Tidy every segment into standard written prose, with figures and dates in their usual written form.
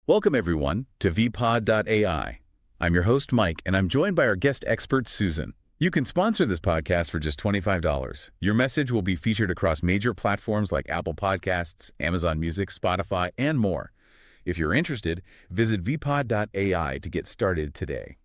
Welcome, everyone, to vpod.ai. I'm your host, Mike, and I'm joined by our guest expert, Susan. You can sponsor this podcast for just $25. Your message will be featured across major platforms like Apple Podcasts, Amazon Music, Spotify, and more. If you're interested, visit vpod.ai to get started today.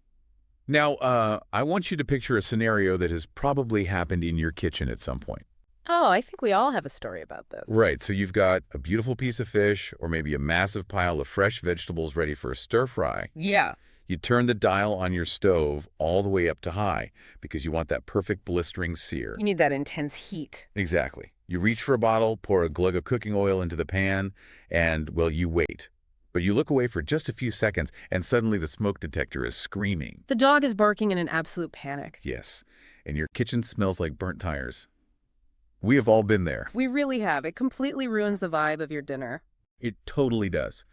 Now, I want you to picture a scenario that has probably happened in your kitchen at some point. Oh, I think we all have a story about this. Right, so you've got a beautiful piece of fish or maybe a massive pile of fresh vegetables ready for a stir fry. Yeah. You turn the dial on your stove all the way up to high because you want that perfect blistering sear. You need that intense heat. Exactly. You reach for a bottle, pour a glug of cooking oil into the pan, and, well, you wait. But you look away for just a few seconds, and suddenly the smoke detector is screaming. The dog is barking in an absolute panic. Yes, and your kitchen smells like burnt tires. We have all been there. We really have. It completely ruins the vibe of your dinner. It totally does.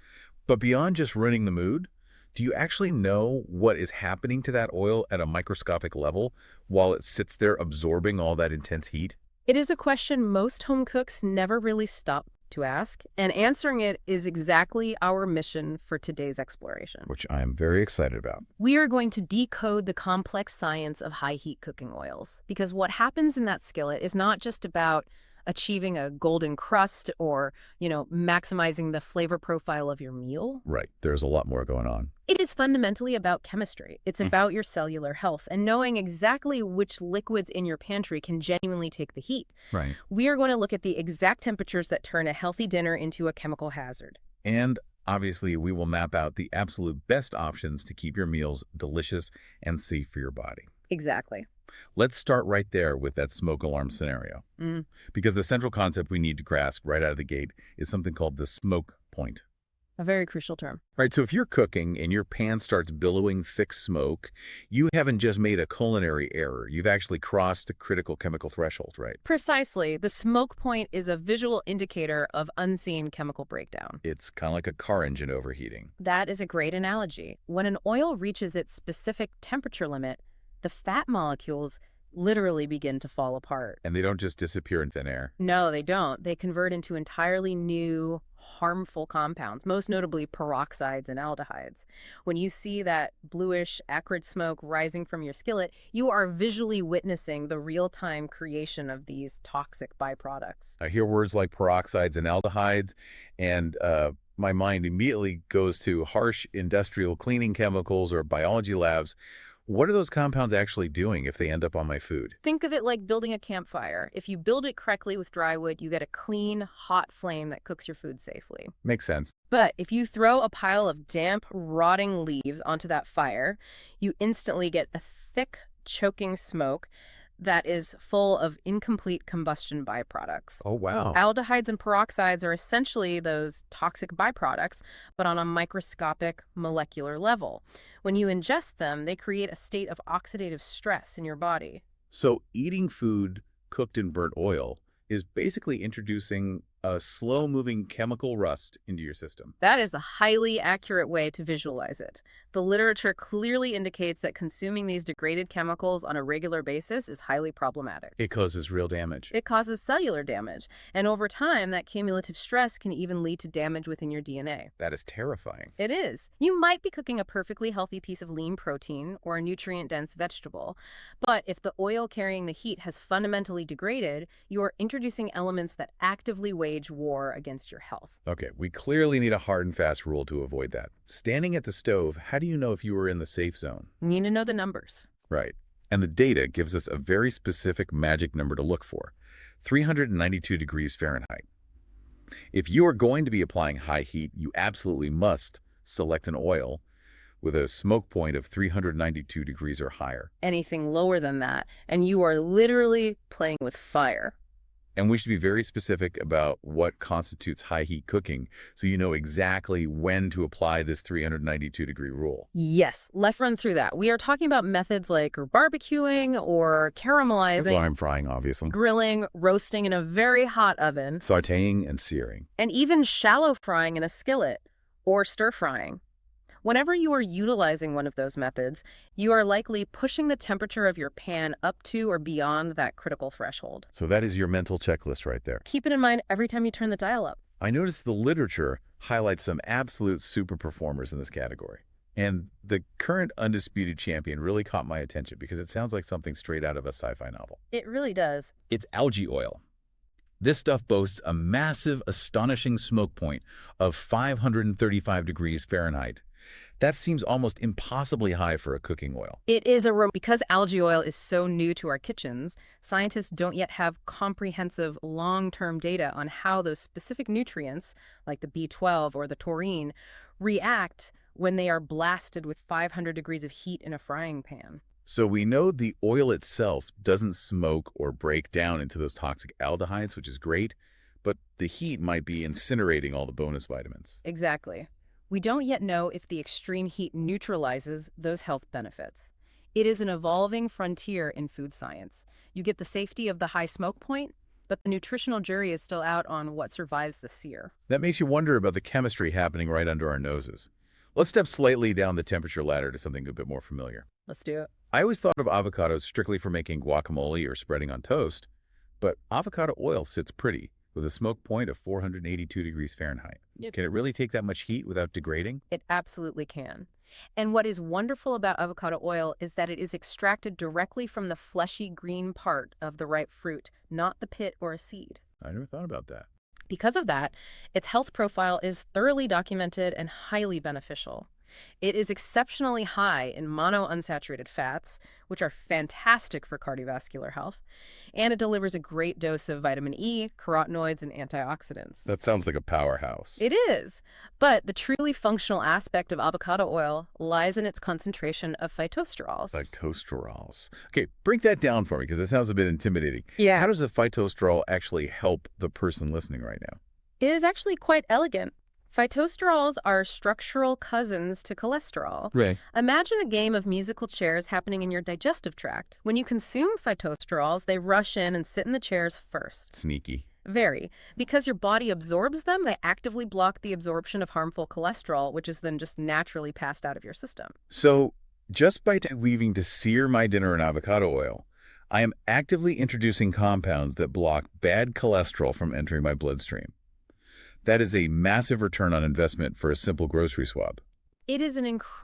But beyond just ruining the mood, do you actually know what is happening to that oil at a microscopic level while it sits there absorbing all that intense heat? It is a question most home cooks never really stop to ask, and answering it is exactly our mission for today's exploration. Which I am very excited about. We are going to decode the complex science of high-heat cooking oils, because what happens in that skillet is not just about achieving a golden crust or, maximizing the flavor profile of your meal. Right. There's a lot more going on. It is fundamentally about chemistry. It's about your cellular health and knowing exactly which liquids in your pantry can genuinely take the heat. Right. We are going to look at the exact temperatures that turn a healthy dinner into a chemical hazard. And obviously, we will map out the absolute best options to keep your meals delicious and safe for your body. Exactly. Let's start right there with that smoke alarm scenario. Because the central concept we need to grasp right out of the gate is something called the smoke point. A very crucial term. Right, so if you're cooking and your pan starts billowing thick smoke, you haven't just made a culinary error. You've actually crossed a critical chemical threshold, right? Precisely. The smoke point is a visual indicator of unseen chemical breakdown. It's kind of like a car engine overheating. That is a great analogy. When an oil reaches its specific temperature limit, the fat molecules literally begin to fall apart. And they don't just disappear in thin air. No, they don't. They convert into entirely new, harmful compounds, most notably peroxides and aldehydes. When you see that bluish, acrid smoke rising from your skillet, you are visually witnessing the real-time creation of these toxic byproducts. I hear words like peroxides and aldehydes, and my mind immediately goes to harsh industrial cleaning chemicals or biology labs. What are those compounds actually doing if they end up on my food? Think of it like building a campfire. If you build it correctly with dry wood, you get a clean, hot flame that cooks your food safely. Makes sense. But if you throw a pile of damp, rotting leaves onto that fire, you instantly get a thick, choking smoke that is full of incomplete combustion byproducts. Oh, wow. Aldehydes and peroxides are essentially those toxic byproducts, but on a microscopic molecular level. When you ingest them, they create a state of oxidative stress in your body. So eating food cooked in burnt oil is basically introducing a slow-moving chemical rust into your system. That is a highly accurate way to visualize it. The literature clearly indicates that consuming these degraded chemicals on a regular basis is highly problematic. It causes real damage. It causes cellular damage, and over time, that cumulative stress can even lead to damage within your DNA. That is terrifying. It is. You might be cooking a perfectly healthy piece of lean protein or a nutrient-dense vegetable, but if the oil carrying the heat has fundamentally degraded, you are introducing elements that actively wage war against your health. Okay, we clearly need a hard and fast rule to avoid that. Standing at the stove, how do you know if you were in the safe zone? You need to know the numbers. Right. And the data gives us a very specific magic number to look for, 392 degrees Fahrenheit. If you are going to be applying high heat, you absolutely must select an oil with a smoke point of 392 degrees or higher. Anything lower than that, and you are literally playing with fire. And we should be very specific about what constitutes high heat cooking so you know exactly when to apply this 392-degree rule. Yes, let's run through that. We are talking about methods like barbecuing or caramelizing. That's why I'm frying, obviously. Grilling, roasting in a very hot oven. Sautéing and searing. And even shallow frying in a skillet or stir frying. Whenever you are utilizing one of those methods, you are likely pushing the temperature of your pan up to or beyond that critical threshold. So that is your mental checklist right there. Keep it in mind every time you turn the dial up. I noticed the literature highlights some absolute super performers in this category. And the current undisputed champion really caught my attention because it sounds like something straight out of a sci-fi novel. It really does. It's algae oil. This stuff boasts a massive, astonishing smoke point of 535 degrees Fahrenheit. That seems almost impossibly high for a cooking oil. It is because algae oil is so new to our kitchens, scientists don't yet have comprehensive long-term data on how those specific nutrients, like the B12 or the taurine, react when they are blasted with 500 degrees of heat in a frying pan. So we know the oil itself doesn't smoke or break down into those toxic aldehydes, which is great, but the heat might be incinerating all the bonus vitamins. Exactly. We don't yet know if the extreme heat neutralizes those health benefits. It is an evolving frontier in food science. You get the safety of the high smoke point, but the nutritional jury is still out on what survives the sear. That makes you wonder about the chemistry happening right under our noses. Let's step slightly down the temperature ladder to something a bit more familiar. Let's do it. I always thought of avocados strictly for making guacamole or spreading on toast, but avocado oil sits pretty with a smoke point of 482 degrees Fahrenheit. Yep. Can it really take that much heat without degrading? It absolutely can. And what is wonderful about avocado oil is that it is extracted directly from the fleshy green part of the ripe fruit, not the pit or a seed. I never thought about that. Because of that, its health profile is thoroughly documented and highly beneficial. It is exceptionally high in monounsaturated fats, which are fantastic for cardiovascular health, and it delivers a great dose of vitamin E, carotenoids, and antioxidants. That sounds like a powerhouse. It is, but the truly functional aspect of avocado oil lies in its concentration of phytosterols. Phytosterols. Okay, break that down for me because it sounds a bit intimidating. Yeah. How does a phytosterol actually help the person listening right now? It is actually quite elegant. Phytosterols are structural cousins to cholesterol. Right. Imagine a game of musical chairs happening in your digestive tract. When you consume phytosterols, they rush in and sit in the chairs first. Sneaky. Very. Because your body absorbs them, they actively block the absorption of harmful cholesterol, which is then just naturally passed out of your system. So, just by weaving to sear my dinner in avocado oil, I am actively introducing compounds that block bad cholesterol from entering my bloodstream. That is a massive return on investment for a simple grocery swap. It is an incredible